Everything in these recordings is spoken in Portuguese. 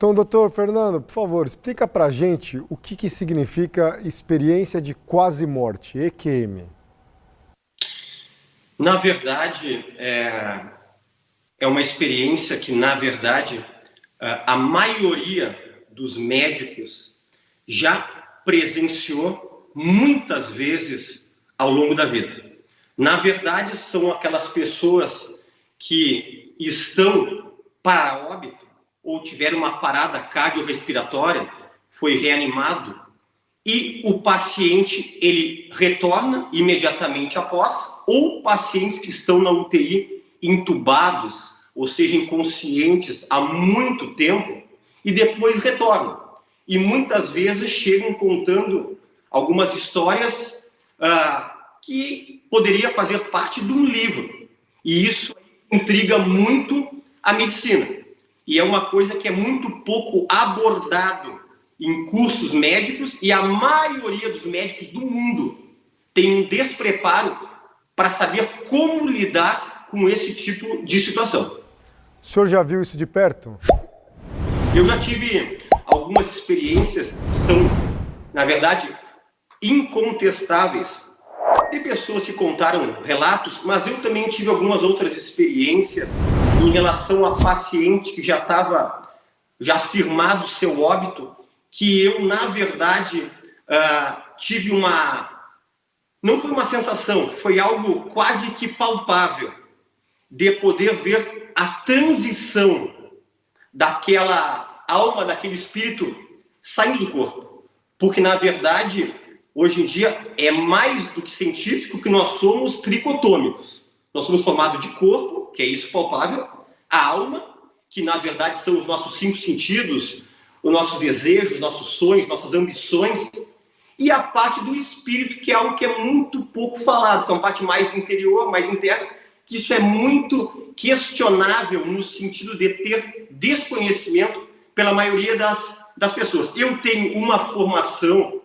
Então, doutor Fernando, por favor, explica pra gente o que significa experiência de quase morte, EQM. Na verdade, é uma experiência que, na verdade, a maioria dos médicos já presenciou muitas vezes ao longo da vida. Na verdade, são aquelas pessoas que estão para óbito ou tiveram uma parada cardiorrespiratória, foi reanimado, e o paciente ele retorna imediatamente após, ou pacientes que estão na UTI entubados, ou seja, inconscientes há muito tempo, e depois retornam. E muitas vezes chegam contando algumas histórias que poderia fazer parte de um livro. E isso intriga muito a medicina. E é uma coisa que é muito pouco abordado em cursos médicos, e a maioria dos médicos do mundo tem um despreparo para saber como lidar com esse tipo de situação. O senhor já viu isso de perto? Eu já tive algumas experiências que são, na verdade, incontestáveis. Tem pessoas que contaram relatos, mas eu também tive algumas outras experiências em relação a paciente que já estava firmado seu óbito, que eu, na verdade, tive não foi uma sensação, foi algo quase que palpável, de poder ver a transição daquela alma, daquele espírito saindo do corpo. Porque, na verdade, hoje em dia, é mais do que científico que nós somos tricotômicos. Nós somos formados de corpo, que é isso palpável, a alma, que na verdade são os nossos 5 sentidos, os nossos desejos, nossos sonhos, nossas ambições, e a parte do espírito, que é algo que é muito pouco falado, que é uma parte mais interior, mais interna, que isso é muito questionável no sentido de ter desconhecimento pela maioria das pessoas. Eu tenho uma formação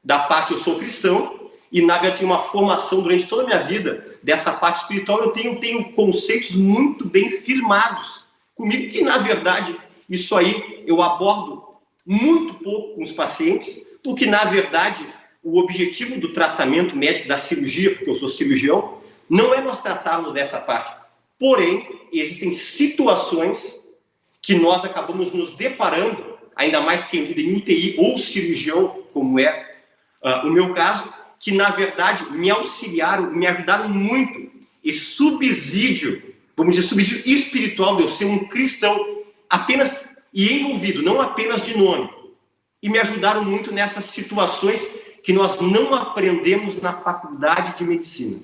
da parte, eu sou cristão, e na verdade eu tenho uma formação durante toda a minha vida dessa parte espiritual. Eu tenho conceitos muito bem firmados comigo, que na verdade isso aí eu abordo muito pouco com os pacientes, porque na verdade o objetivo do tratamento médico, da cirurgia, porque eu sou cirurgião, não é nós tratarmos dessa parte. Porém, existem situações que nós acabamos nos deparando, ainda mais quem lida em UTI ou cirurgião, como é o meu caso, que na verdade me auxiliaram, me ajudaram muito. Esse subsídio, vamos dizer, subsídio espiritual de eu ser um cristão apenas e envolvido, não apenas de nome. E me ajudaram muito nessas situações que nós não aprendemos na faculdade de medicina.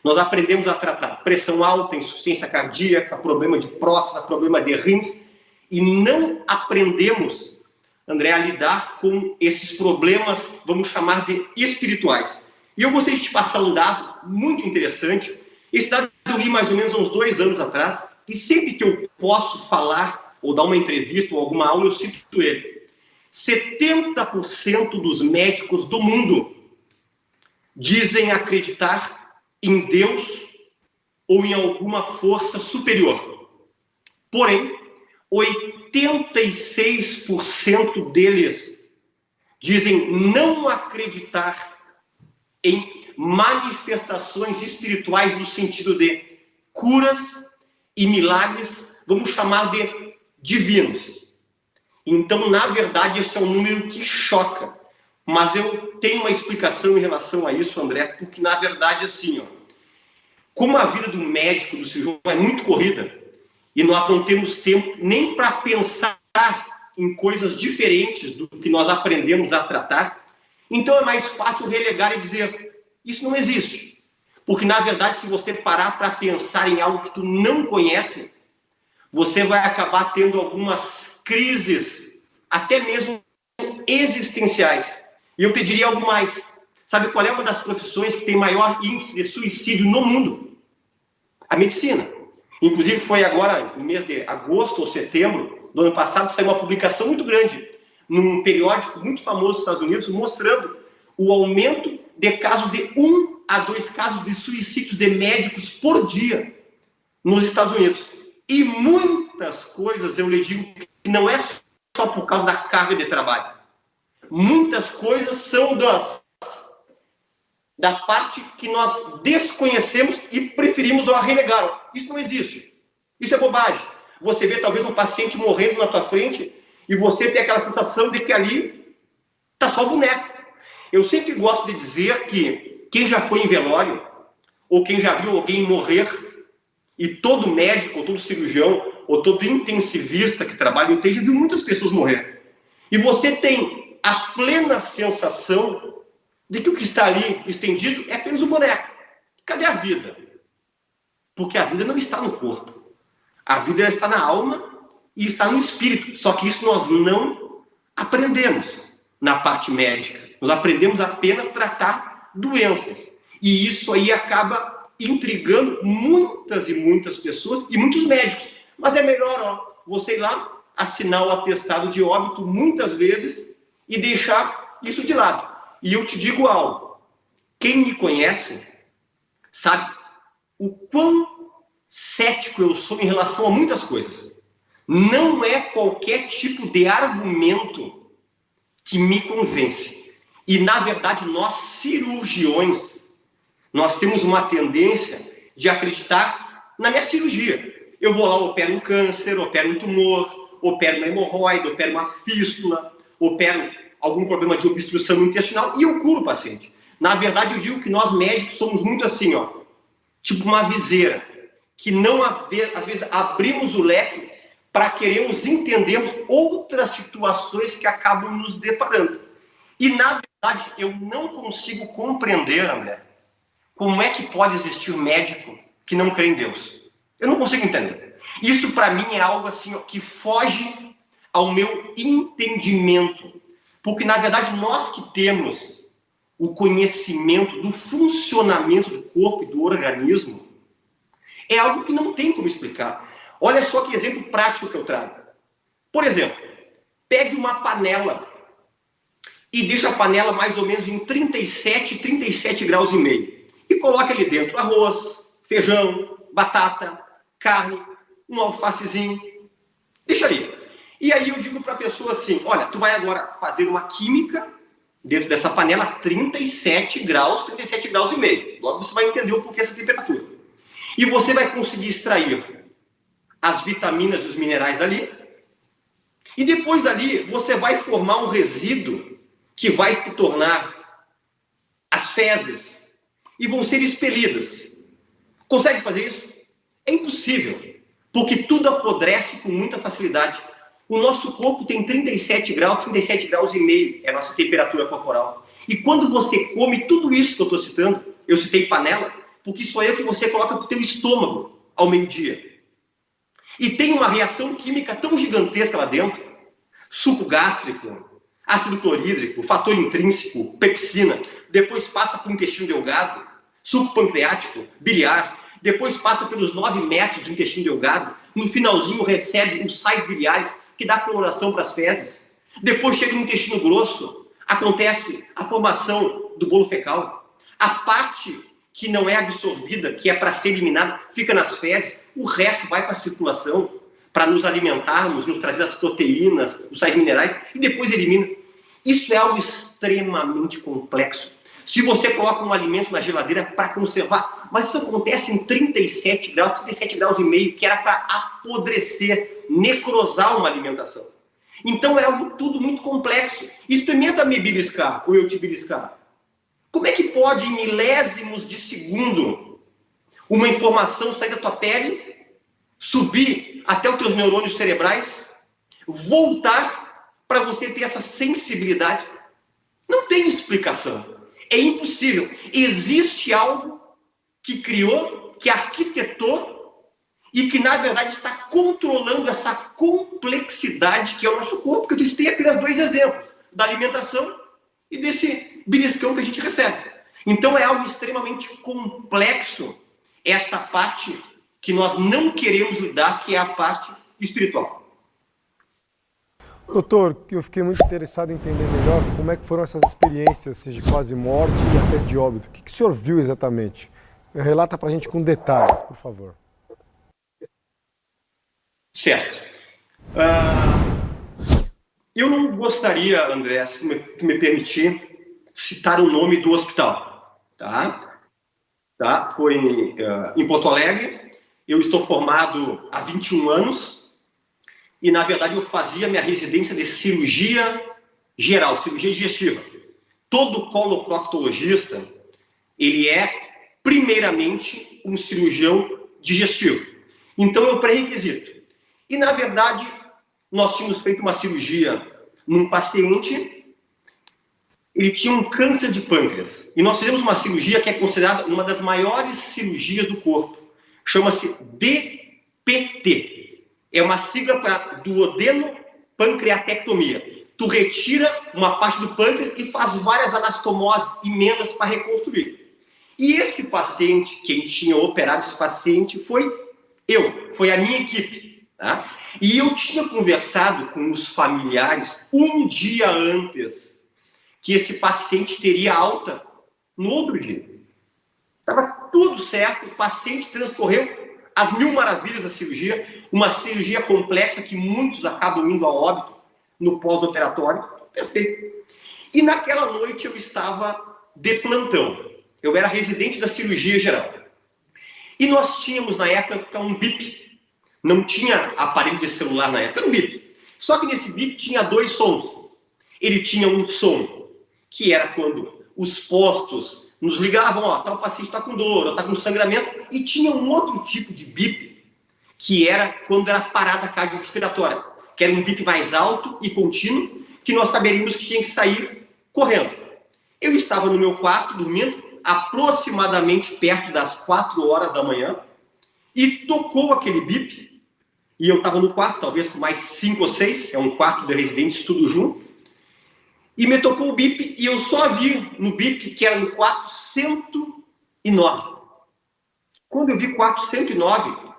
Nós aprendemos a tratar pressão alta, insuficiência cardíaca, problema de próstata, problema de rins, e não aprendemos, André, a lidar com esses problemas, vamos chamar de espirituais. E eu gostaria de te passar um dado muito interessante. Esse dado eu li mais ou menos uns 2 anos atrás, e sempre que eu posso falar, ou dar uma entrevista, ou alguma aula, eu cito ele. 70% dos médicos do mundo dizem acreditar em Deus ou em alguma força superior. Porém, 86% deles dizem não acreditar em manifestações espirituais no sentido de curas e milagres, vamos chamar de divinos. Então, na verdade, esse é um número que choca. Mas eu tenho uma explicação em relação a isso, André, porque, na verdade, assim, como a vida do médico, do cirurgião, é muito corrida, e nós não temos tempo nem para pensar em coisas diferentes do que nós aprendemos a tratar, então é mais fácil relegar e dizer, isso não existe. Porque, na verdade, se você parar para pensar em algo que tu não conhece, você vai acabar tendo algumas crises, até mesmo existenciais. E eu te diria algo mais. Sabe qual é uma das profissões que tem maior índice de suicídio no mundo? A medicina. Inclusive foi agora, no mês de agosto ou setembro do ano passado, saiu uma publicação muito grande num periódico muito famoso dos Estados Unidos, mostrando o aumento de casos de 1 a 2 casos de suicídios de médicos por dia nos Estados Unidos. E muitas coisas, eu lhe digo, que não é só por causa da carga de trabalho. Muitas coisas são da parte que nós desconhecemos e preferimos ou relegar. Isso não existe. Isso é bobagem. Você vê talvez um paciente morrendo na tua frente e você tem aquela sensação de que ali está só o boneco. Eu sempre gosto de dizer que quem já foi em velório ou quem já viu alguém morrer, e todo médico, ou todo cirurgião, ou todo intensivista que trabalha no UTI já viu muitas pessoas morrer. E você tem a plena sensação de que o que está ali estendido é apenas um boneco. Cadê a vida? Porque a vida não está no corpo. A vida está na alma e está no espírito. Só que isso nós não aprendemos na parte médica. Nós aprendemos apenas a tratar doenças. E isso aí acaba intrigando muitas e muitas pessoas e muitos médicos. Mas é melhor você ir lá, assinar o atestado de óbito muitas vezes e deixar isso de lado. E eu te digo algo. Quem me conhece sabe o quão cético eu sou em relação a muitas coisas. Não é qualquer tipo de argumento que me convence. E, na verdade, nós cirurgiões, nós temos uma tendência de acreditar na minha cirurgia. Eu vou lá, opero um câncer, opero um tumor, opero uma hemorroide, opero uma fístula, opero algum problema de obstrução intestinal e eu curo o paciente. Na verdade, eu digo que nós médicos somos muito assim, tipo uma viseira, que não, às vezes, abrimos o leque para queremos entendermos outras situações que acabam nos deparando. E, na verdade, eu não consigo compreender, André, como é que pode existir médico que não crê em Deus. Eu não consigo entender. Isso, para mim, é algo assim que foge ao meu entendimento. Porque, na verdade, nós que temos o conhecimento do funcionamento do corpo e do organismo, é algo que não tem como explicar. Olha só que exemplo prático que eu trago. Por exemplo, pegue uma panela e deixe a panela mais ou menos em 37 graus e meio. E coloque ali dentro arroz, feijão, batata, carne, um alfacezinho. Deixa ali. E aí eu digo para a pessoa assim, olha, tu vai agora fazer uma química dentro dessa panela a 37 graus e meio. Logo você vai entender o porquê essa temperatura. E você vai conseguir extrair as vitaminas e os minerais dali. E depois dali você vai formar um resíduo que vai se tornar as fezes e vão ser expelidas. Consegue fazer isso? É impossível, porque tudo apodrece com muita facilidade. O nosso corpo tem 37 graus e meio, é a nossa temperatura corporal. E quando você come tudo isso que eu estou citando, eu citei panela, porque isso aí é o que você coloca para o teu estômago ao meio-dia. E tem uma reação química tão gigantesca lá dentro, suco gástrico, ácido clorídrico, fator intrínseco, pepsina, depois passa para o intestino delgado, suco pancreático, biliar, depois passa pelos 9 metros do intestino delgado, no finalzinho recebe os sais biliares que dá coloração para as fezes, depois chega no intestino grosso, acontece a formação do bolo fecal, a parte que não é absorvida, que é para ser eliminada, fica nas fezes, o resto vai para a circulação, para nos alimentarmos, nos trazer as proteínas, os sais minerais, e depois elimina. Isso é algo extremamente complexo. Se você coloca um alimento na geladeira para conservar, mas isso acontece em 37 graus e meio, que era para apodrecer, necrosar uma alimentação. Então é algo tudo muito complexo. Experimenta me beliscar, ou eu te beliscar. Como é que pode, em milésimos de segundo, uma informação sair da tua pele, subir até os teus neurônios cerebrais, voltar para você ter essa sensibilidade? Não tem explicação. É impossível. Existe algo que criou, que arquitetou e que, na verdade, está controlando essa complexidade que é o nosso corpo, que eu citei apenas 2 exemplos, da alimentação e desse beliscão que a gente recebe. Então é algo extremamente complexo, essa parte que nós não queremos lidar, que é a parte espiritual. Doutor, eu fiquei muito interessado em entender melhor como é que foram essas experiências de quase morte e até de óbito. O que o senhor viu exatamente? Relata para a gente com detalhes, por favor. Certo. Eu não gostaria, André, se me permitir, citar o nome do hospital, tá? Foi em Porto Alegre. Eu estou formado há 21 anos e, na verdade, eu fazia minha residência de cirurgia geral, cirurgia digestiva. Todo coloproctologista, ele é, primeiramente, um cirurgião digestivo. Então, é o pré-requisito. E, na verdade, nós tínhamos feito uma cirurgia num paciente, ele tinha um câncer de pâncreas. E nós fizemos uma cirurgia que é considerada uma das maiores cirurgias do corpo. Chama-se DPT. É uma sigla para duodenopancreatectomia. Tu retira uma parte do pâncreas e faz várias anastomoses, emendas para reconstruir. E este paciente, quem tinha operado esse paciente, foi a minha equipe. Tá? E eu tinha conversado com os familiares um dia antes que esse paciente teria alta no outro dia. Estava tudo certo, o paciente transcorreu as mil maravilhas da cirurgia, uma cirurgia complexa que muitos acabam indo a óbito no pós-operatório. Perfeito. E naquela noite eu estava de plantão. Eu era residente da cirurgia geral. E nós tínhamos na época um BIP. Não tinha aparelho de celular na época, era um BIP. Só que nesse BIP tinha dois sons. Ele tinha um som, que era quando os postos nos ligavam, ó, tal paciente está com dor, ou está com sangramento, e tinha um outro tipo de BIP, que era quando era parada cardiorrespiratória, que era um BIP mais alto e contínuo, que nós saberíamos que tinha que sair correndo. Eu estava no meu quarto, dormindo, aproximadamente perto das 4 horas da manhã, e tocou aquele BIP, e eu estava no quarto, talvez com mais 5 ou 6, é um quarto de residentes, tudo junto, e me tocou o BIP, e eu só vi no BIP que era no quarto 109. Quando eu vi quarto 109,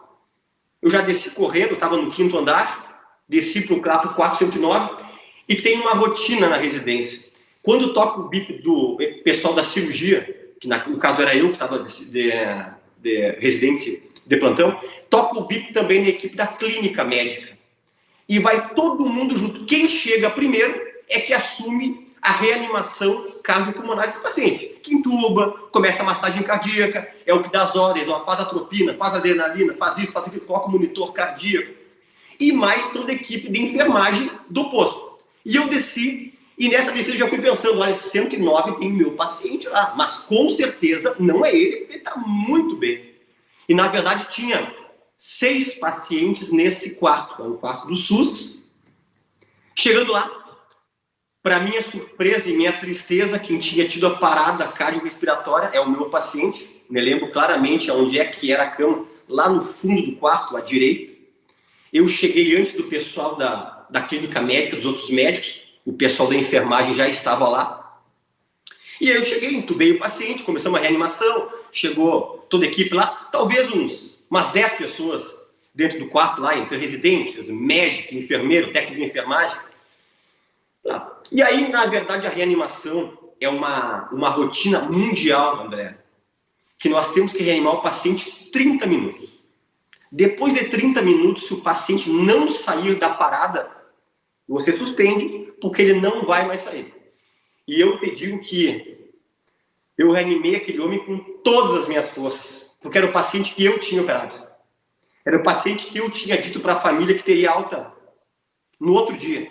eu já desci correndo, estava no 5º andar, desci para o quarto 109, e tem uma rotina na residência. Quando toca o BIP do pessoal da cirurgia, que no caso era eu que estava de residente de plantão, toca o BIP também na equipe da clínica médica. E vai todo mundo junto. Quem chega primeiro é que assume a reanimação cardiopulmonar desse paciente. Que intuba, começa a massagem cardíaca, é o que dá as ordens, ó, faz atropina, faz adrenalina, faz isso, faz aquilo, coloca o monitor cardíaco. E mais toda a equipe de enfermagem do posto. E eu desci, e nessa descida eu já fui pensando, olha, 109 tem o meu paciente lá, mas com certeza não é ele, porque ele está muito bem. E, na verdade, tinha 6 pacientes nesse quarto, é um quarto do SUS. Chegando lá, para minha surpresa e minha tristeza, quem tinha tido a parada cardiorrespiratória é o meu paciente. Me lembro claramente onde é que era a cama, lá no fundo do quarto, à direita. Eu cheguei antes do pessoal da clínica médica, dos outros médicos, o pessoal da enfermagem já estava lá. E aí eu cheguei, entubei o paciente, começamos a reanimação, chegou toda a equipe lá, talvez umas 10 pessoas dentro do quarto lá, entre residentes, médico, enfermeiro, técnico de enfermagem. E aí, na verdade, a reanimação é uma rotina mundial, André, que nós temos que reanimar o paciente 30 minutos. Depois de 30 minutos, se o paciente não sair da parada, você suspende, porque ele não vai mais sair. E eu te digo que eu reanimei aquele homem com todas as minhas forças, porque era o paciente que eu tinha operado. Era o paciente que eu tinha dito para a família que teria alta no outro dia.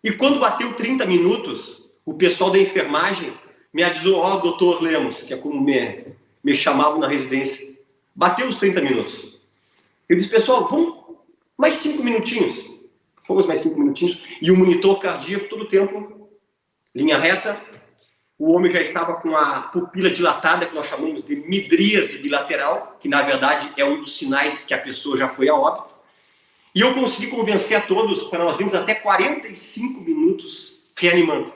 E quando bateu 30 minutos, o pessoal da enfermagem me avisou, ó, doutor Lemos, que é como me chamavam na residência, bateu os 30 minutos. Eu disse, pessoal, vamos mais 5 minutinhos. Fomos mais 5 minutinhos, e o monitor cardíaco todo o tempo, linha reta. O homem já estava com a pupila dilatada, que nós chamamos de midríase bilateral, que na verdade é um dos sinais que a pessoa já foi a óbito. E eu consegui convencer a todos para nós irmos até 45 minutos reanimando.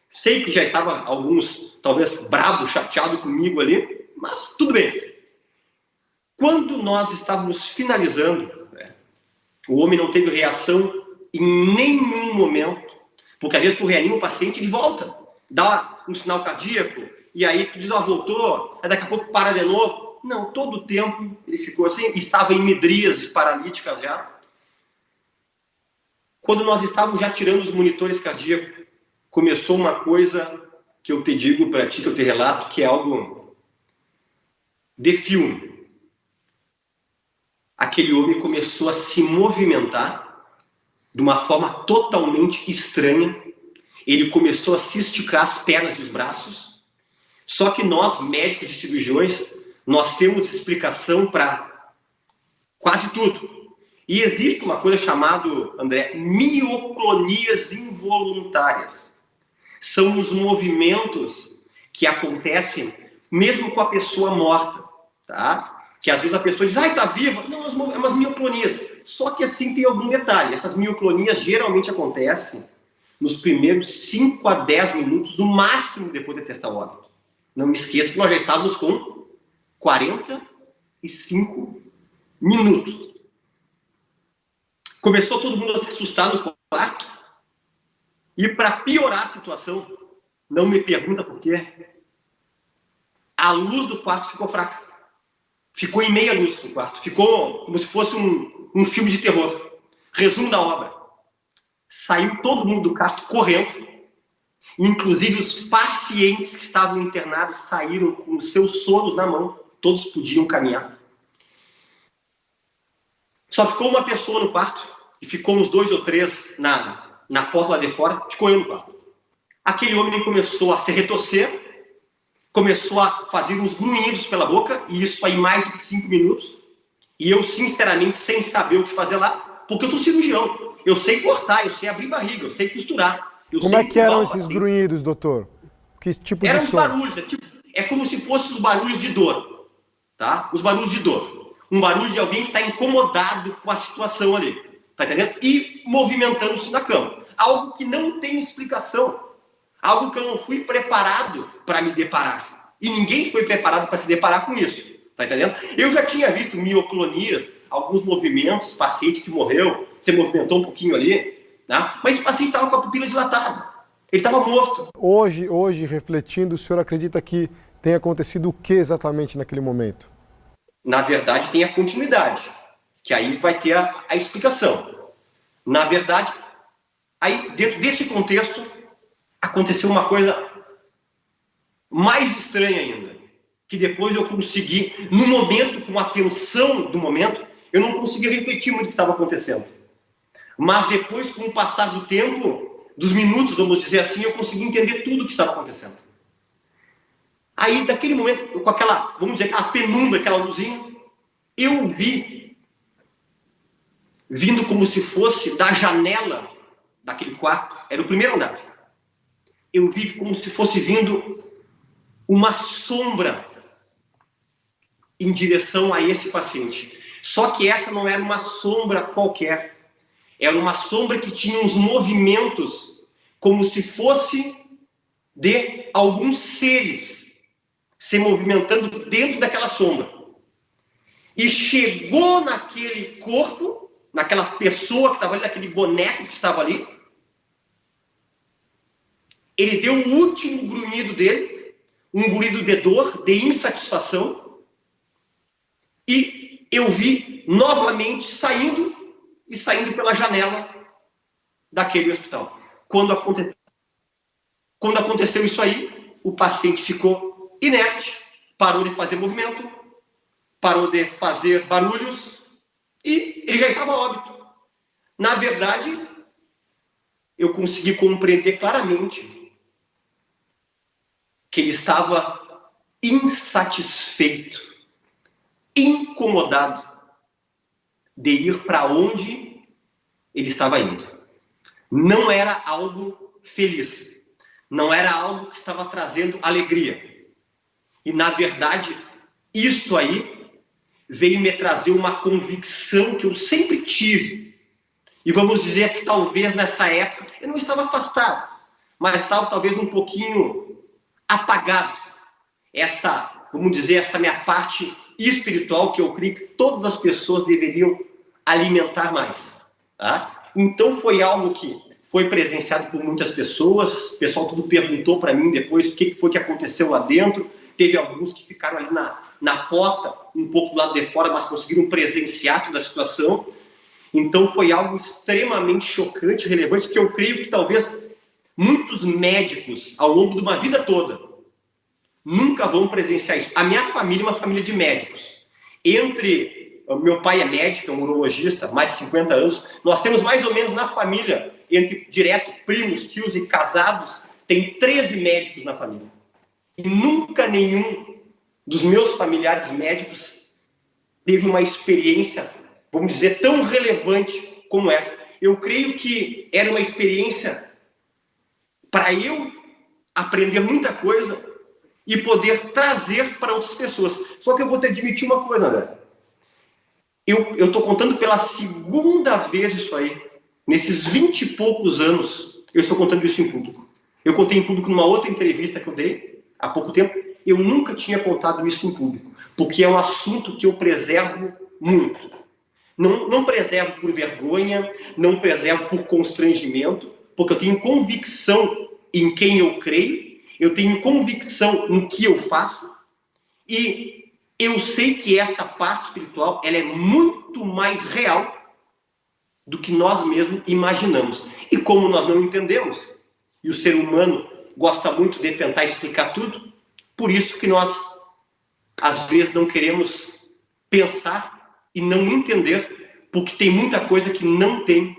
Sei que já estava alguns, talvez, bravos, chateados comigo ali, mas tudo bem. Quando nós estávamos finalizando, o homem não teve reação em nenhum momento, porque às vezes tu reanima o paciente, ele volta, dá um sinal cardíaco, e aí tu diz, ó, voltou, aí daqui a pouco para de novo. Não, todo o tempo ele ficou assim, estava em midríase paralíticas já. Quando nós estávamos já tirando os monitores cardíacos, começou uma coisa que eu te digo para ti, que eu te relato, que é algo de filme. Aquele homem começou a se movimentar de uma forma totalmente estranha. Ele começou a se esticar as pernas e os braços. Só que nós, médicos e cirurgiões, nós temos explicação para quase tudo. E existe uma coisa chamada, André, mioclonias involuntárias. São os movimentos que acontecem mesmo com a pessoa morta, tá? Que às vezes a pessoa diz, ai, tá viva. Não, é umas mioclonias. Só que assim tem algum detalhe. Essas mioclonias geralmente acontecem nos primeiros 5 a 10 minutos, no máximo depois de testar o óbito. Não me esqueça que nós já estávamos com 45 minutos. Começou todo mundo a se assustar no quarto. E para piorar a situação, não me pergunta por quê, a luz do quarto ficou fraca. Ficou em meia luz no quarto. Ficou como se fosse um filme de terror. Resumo da obra. Saiu todo mundo do quarto correndo. Inclusive os pacientes que estavam internados saíram com seus soros na mão. Todos podiam caminhar. Só ficou uma pessoa no quarto. E ficou uns 2 ou 3 na porta lá de fora. Ficou eu no quarto. Aquele homem começou a se retorcer. Começou a fazer uns grunhidos pela boca. E isso aí mais do que 5 minutos. E eu, sinceramente, sem saber o que fazer lá. Porque eu sou cirurgião. Eu sei cortar, eu sei abrir barriga, eu sei costurar. Como é que eram esses grunhidos, doutor? Que tipo eram de som? Eram barulhos, é como se fossem os barulhos de dor, tá? Os barulhos de dor. Um barulho de alguém que está incomodado com a situação ali, tá entendendo? E movimentando-se na cama. Algo que não tem explicação. Algo que eu não fui preparado para me deparar. E ninguém foi preparado para se deparar com isso, tá entendendo? Eu já tinha visto mioclonias, alguns movimentos, paciente que morreu, se movimentou um pouquinho ali, né? Mas o paciente estava com a pupila dilatada, ele estava morto. Hoje, refletindo, o senhor acredita que tem acontecido o que exatamente naquele momento? Na verdade, tem a continuidade, que aí vai ter a explicação. Na verdade, aí dentro desse contexto, aconteceu uma coisa mais estranha ainda, que depois eu consegui, no momento, com a tensão do momento, eu não consegui refletir muito o que estava acontecendo. Mas depois, com o passar do tempo, dos minutos, vamos dizer assim, eu consegui entender tudo o que estava acontecendo. Aí, daquele momento, com aquela, vamos dizer, aquela penumbra, aquela luzinha, eu vi, vindo como se fosse da janela daquele quarto, era o primeiro andar, eu vi como se fosse vindo uma sombra em direção a esse paciente. Só que essa não era uma sombra qualquer. Era uma sombra que tinha uns movimentos como se fosse de alguns seres se movimentando dentro daquela sombra. E chegou naquele corpo, naquela pessoa que estava ali, naquele boneco que estava ali. Ele deu o último grunhido dele, um grunhido de dor, de insatisfação. E eu vi novamente saindo pela janela daquele hospital. Quando aconteceu isso aí, o paciente ficou inerte, parou de fazer movimento, parou de fazer barulhos e ele já estava óbito. Na verdade, eu consegui compreender claramente que ele estava insatisfeito, incomodado de ir para onde ele estava indo. Não era algo feliz. Não era algo que estava trazendo alegria. E, na verdade, isto aí veio me trazer uma convicção que eu sempre tive. E vamos dizer que talvez nessa época eu não estava afastado, mas estava talvez um pouquinho apagado. Vamos dizer, essa minha parte espiritual que eu creio que todas as pessoas deveriam alimentar mais, tá? Então foi algo que foi presenciado por muitas pessoas, o pessoal tudo perguntou para mim depois o que foi que aconteceu lá dentro, teve alguns que ficaram ali na porta, um pouco do lado de fora, mas conseguiram presenciar toda a situação, Então foi algo extremamente chocante, relevante, que eu creio que talvez muitos médicos, ao longo de uma vida toda, nunca vão presenciar isso. A minha família é uma família de médicos. Meu pai é médico, é um urologista, mais de 50 anos. Nós temos mais ou menos na família, entre direto, primos, tios e casados, tem 13 médicos na família. E nunca nenhum dos meus familiares médicos teve uma experiência, vamos dizer, tão relevante como essa. Eu creio que era uma experiência para eu aprender muita coisa e poder trazer para outras pessoas. Só que eu vou te admitir uma coisa, André. Eu estou contando pela segunda vez isso aí. Nesses 20 e poucos anos, eu estou contando isso em público. Eu contei em público numa outra entrevista que eu dei, há pouco tempo. Eu nunca tinha contado isso em público, porque é um assunto que eu preservo muito. Não preservo por vergonha, não preservo por constrangimento, porque eu tenho convicção em quem eu creio, eu tenho convicção no que eu faço, e eu sei que essa parte espiritual ela é muito mais real do que nós mesmos imaginamos. E como nós não entendemos, e o ser humano gosta muito de tentar explicar tudo, por isso que nós, às vezes, não queremos pensar e não entender, porque tem muita coisa que não tem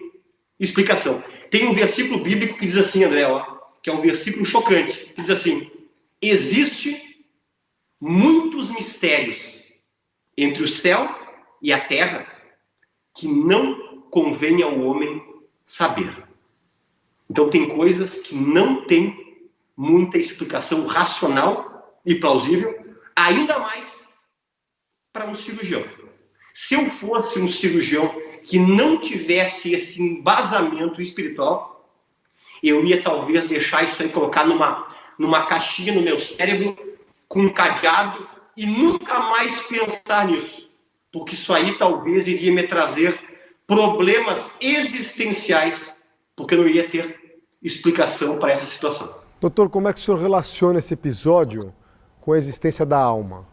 explicação. Tem um versículo bíblico que diz assim, André, que é um versículo chocante, que diz assim: existe muitos mistérios entre o céu e a terra que não convém ao homem saber. Então tem coisas que não tem muita explicação racional e plausível, ainda mais para um cirurgião. Se eu fosse um cirurgião que não tivesse esse embasamento espiritual, eu ia talvez deixar isso aí, colocar numa caixinha no meu cérebro, com um cadeado, e nunca mais pensar nisso. Porque isso aí talvez iria me trazer problemas existenciais, porque eu não ia ter explicação para essa situação. Doutor, como é que o senhor relaciona esse episódio com a existência da alma?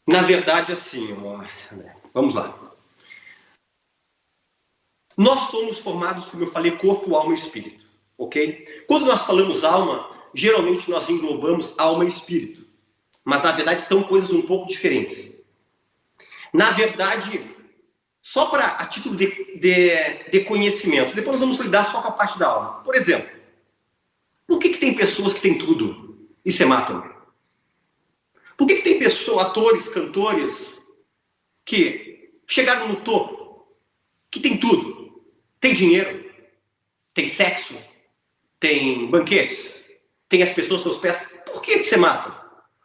Na verdade, assim, vamos lá. Nós somos formados, como eu falei, corpo, alma e espírito, ok? Quando nós falamos alma, geralmente nós englobamos alma e espírito, mas na verdade são coisas um pouco diferentes. Na verdade, só a título de conhecimento, depois nós vamos lidar só com a parte da alma. Por exemplo, por que tem pessoas que têm tudo e se matam? Por que tem pessoas, atores, cantores, que chegaram no topo, que tem tudo, tem dinheiro, tem sexo, tem banquetes, tem as pessoas aos pés? Por que se matam?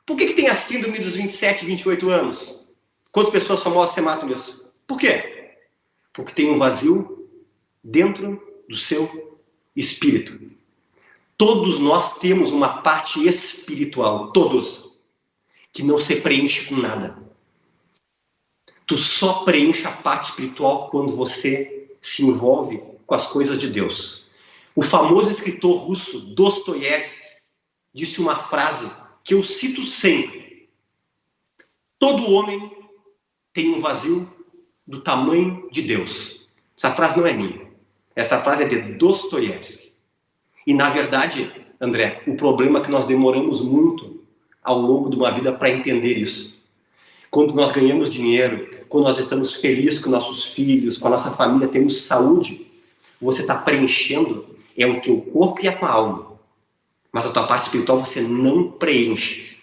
Por que tem a síndrome dos 27, 28 anos? Quantas pessoas famosas se matam nisso? Por quê? Porque tem um vazio dentro do seu espírito. Todos nós temos uma parte espiritual, todos, que não se preenche com nada. Tu só preenche a parte espiritual quando você se envolve com as coisas de Deus. O famoso escritor russo Dostoiévski disse uma frase que eu cito sempre: todo homem tem um vazio do tamanho de Deus. Essa frase não é minha. Essa frase é de Dostoiévski. E, na verdade, André, o problema é que nós demoramos muito ao longo de uma vida para entender isso. Quando nós ganhamos dinheiro, quando nós estamos felizes com nossos filhos, com a nossa família, temos saúde, você está preenchendo o teu corpo e a tua alma. Mas a tua parte espiritual você não preenche.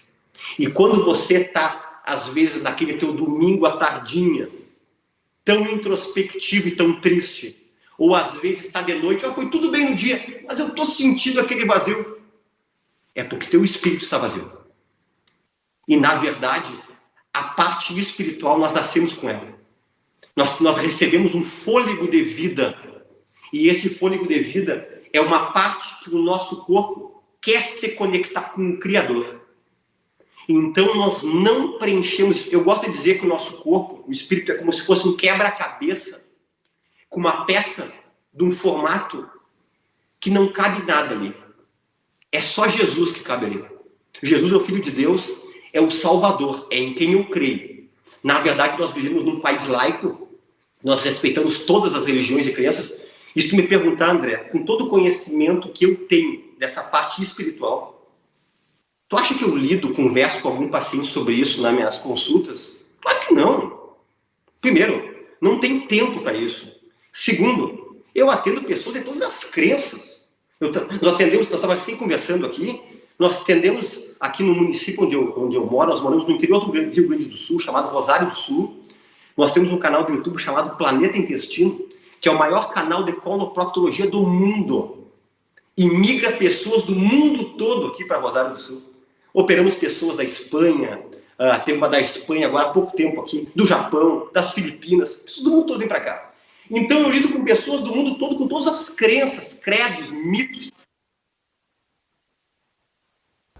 E quando você está, às vezes, naquele teu domingo à tardinha, tão introspectivo e tão triste, ou às vezes está de noite, foi tudo bem no dia, mas eu estou sentindo aquele vazio, é porque teu espírito está vazio. E, na verdade, a parte espiritual, nós nascemos com ela. Nós recebemos um fôlego de vida. E esse fôlego de vida é uma parte que o nosso corpo quer se conectar com o Criador. Então, nós não preenchemos. Eu gosto de dizer que o nosso corpo, o espírito, é como se fosse um quebra-cabeça com uma peça de um formato que não cabe nada ali. É só Jesus que cabe ali. Jesus é o Filho de Deus, é o Salvador, é em quem eu creio. Na verdade, nós vivemos num país laico, nós respeitamos todas as religiões e crenças. E se tu me perguntar, André, com todo o conhecimento que eu tenho dessa parte espiritual, tu acha que eu converso com algum paciente sobre isso nas minhas consultas? Claro que não. Primeiro, não tem tempo para isso. Segundo, eu atendo pessoas de todas as crenças. Nós estávamos assim conversando aqui, nós atendemos aqui no município onde eu moro, nós moramos no interior do Rio Grande do Sul, chamado Rosário do Sul. Nós temos um canal do YouTube chamado Planeta Intestino, que é o maior canal de coloproctologia do mundo. E migra pessoas do mundo todo aqui para Rosário do Sul. Operamos pessoas da Espanha, tem uma da Espanha agora há pouco tempo aqui, do Japão, das Filipinas, pessoas do mundo todo vêm para cá. Então eu lido com pessoas do mundo todo, com todas as crenças, credos, mitos.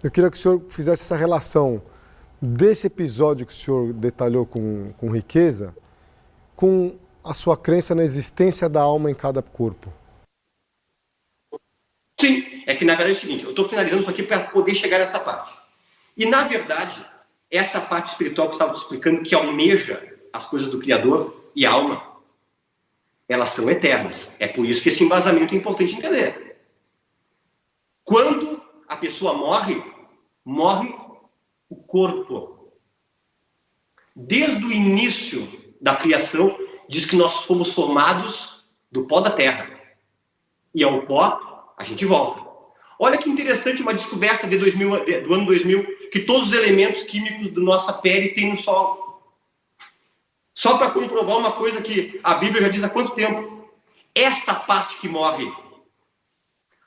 Eu queria que o senhor fizesse essa relação desse episódio que o senhor detalhou com riqueza, com a sua crença na existência da alma em cada corpo. Sim, é que na verdade é o seguinte, eu estou finalizando isso aqui para poder chegar nessa parte. E na verdade, essa parte espiritual que eu estava explicando, que almeja as coisas do Criador e a alma, elas são eternas. É por isso que esse embasamento é importante entender. Quando a pessoa morre o corpo. Desde o início da criação, diz que nós fomos formados do pó da terra. E ao pó, a gente volta. Olha que interessante uma descoberta do ano 2000, que todos os elementos químicos da nossa pele têm no solo. Só para comprovar uma coisa que a Bíblia já diz há quanto tempo. Essa parte que morre,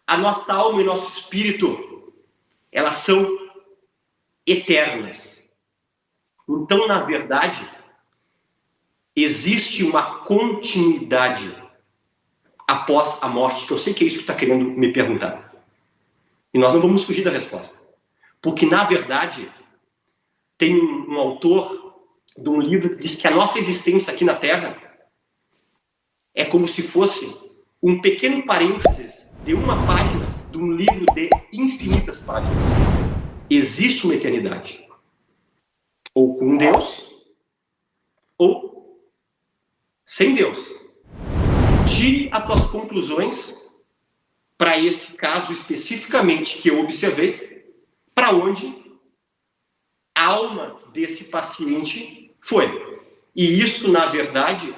a nossa alma e nosso espírito, elas são eternas. Então, na verdade, existe uma continuidade após a morte, que eu sei que é isso que está querendo me perguntar. E nós não vamos fugir da resposta. Porque, na verdade, tem um autor de um livro que diz que a nossa existência aqui na Terra é como se fosse um pequeno parênteses de uma página de um livro de infinitas páginas. Existe uma eternidade. Ou com Deus, ou sem Deus. Tire as tuas conclusões para esse caso especificamente que eu observei, para onde a alma desse paciente foi. E isso, na verdade,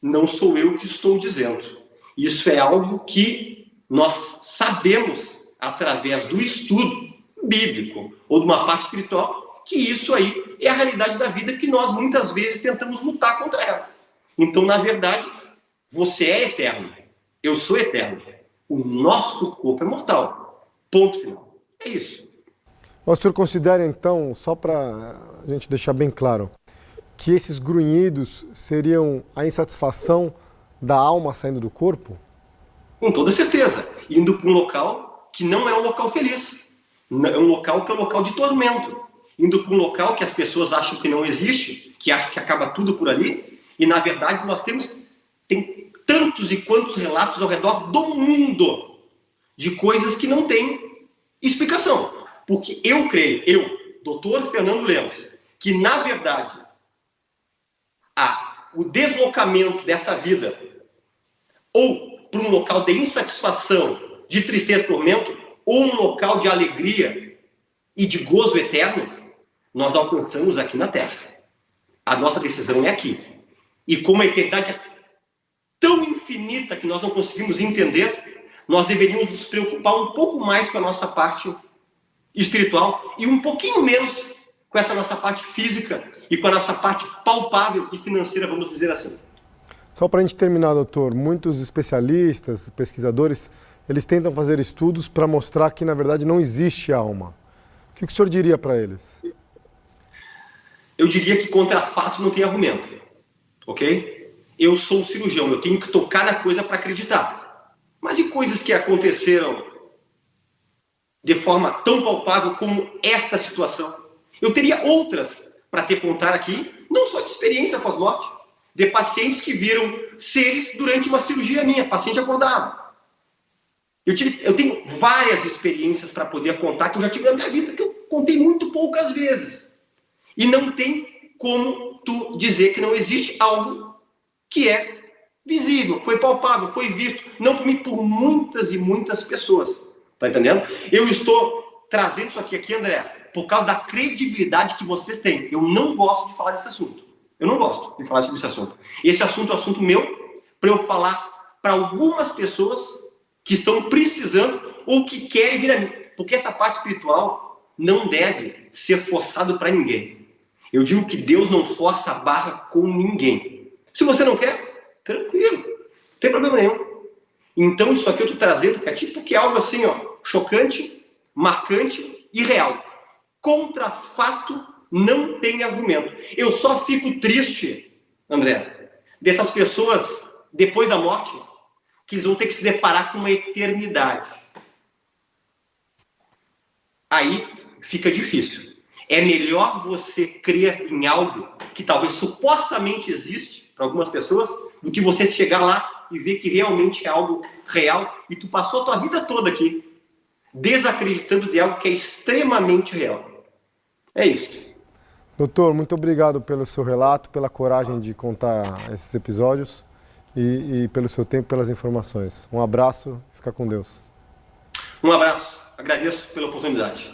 não sou eu que estou dizendo. Isso é algo que nós sabemos através do estudo bíblico ou de uma parte espiritual, que isso aí é a realidade da vida que nós muitas vezes tentamos lutar contra ela. Então, na verdade, você é eterno, eu sou eterno. O nosso corpo é mortal. Ponto final. É isso. O senhor considera, então, só para a gente deixar bem claro, que esses grunhidos seriam a insatisfação da alma saindo do corpo? Com toda certeza. Indo para um local que não é um local feliz. É um local que é um local de tormento. Indo para um local que as pessoas acham que não existe, que acham que acaba tudo por ali. E, na verdade, nós tem tantos e quantos relatos ao redor do mundo de coisas que não têm explicação. Porque eu creio, doutor Fernando Lemos, que, na verdade, o deslocamento dessa vida ou para um local de insatisfação, de tristeza e tormento, ou um local de alegria e de gozo eterno, nós alcançamos aqui na Terra. A nossa decisão é aqui. E como a eternidade é tão infinita que nós não conseguimos entender, nós deveríamos nos preocupar um pouco mais com a nossa parte espiritual e um pouquinho menos com essa nossa parte física e com a nossa parte palpável e financeira, vamos dizer assim. Só para a gente terminar, doutor, muitos especialistas, pesquisadores, eles tentam fazer estudos para mostrar que, na verdade, não existe alma. O que o senhor diria para eles? Eu diria que contra fato não tem argumento, ok? Eu sou um cirurgião, eu tenho que tocar na coisa para acreditar. Mas e coisas que aconteceram de forma tão palpável como esta situação? Eu teria outras para te contar aqui, não só de experiência pós-morte, de pacientes que viram seres durante uma cirurgia minha, paciente acordado. Eu tenho várias experiências para poder contar que eu já tive na minha vida, que eu contei muito poucas vezes. E não tem como tu dizer que não existe algo que é visível, foi palpável, foi visto, não por mim, por muitas e muitas pessoas. Tá entendendo? Eu estou trazendo isso aqui, André, por causa da credibilidade que vocês têm. Eu não gosto de falar desse assunto. Eu não gosto de falar sobre esse assunto. Esse assunto é um assunto meu, para eu falar para algumas pessoas que estão precisando ou que querem vir a mim. Porque essa parte espiritual não deve ser forçado para ninguém. Eu digo que Deus não força a barra com ninguém. Se você não quer, tranquilo, não tem problema nenhum. Então isso aqui eu estou trazendo é tipo que é algo assim, ó, chocante, marcante e real. Contra fato não tem argumento. Eu só fico triste, André, dessas pessoas, depois da morte, que eles vão ter que se deparar com uma eternidade. Aí fica difícil. É melhor você crer em algo que talvez supostamente existe para algumas pessoas, do que você chegar lá e ver que realmente é algo real e tu passou a tua vida toda aqui desacreditando de algo que é extremamente real. É isso. Doutor, muito obrigado pelo seu relato, pela coragem de contar esses episódios e pelo seu tempo, pelas informações. Um abraço, fica com Deus. Um abraço, agradeço pela oportunidade.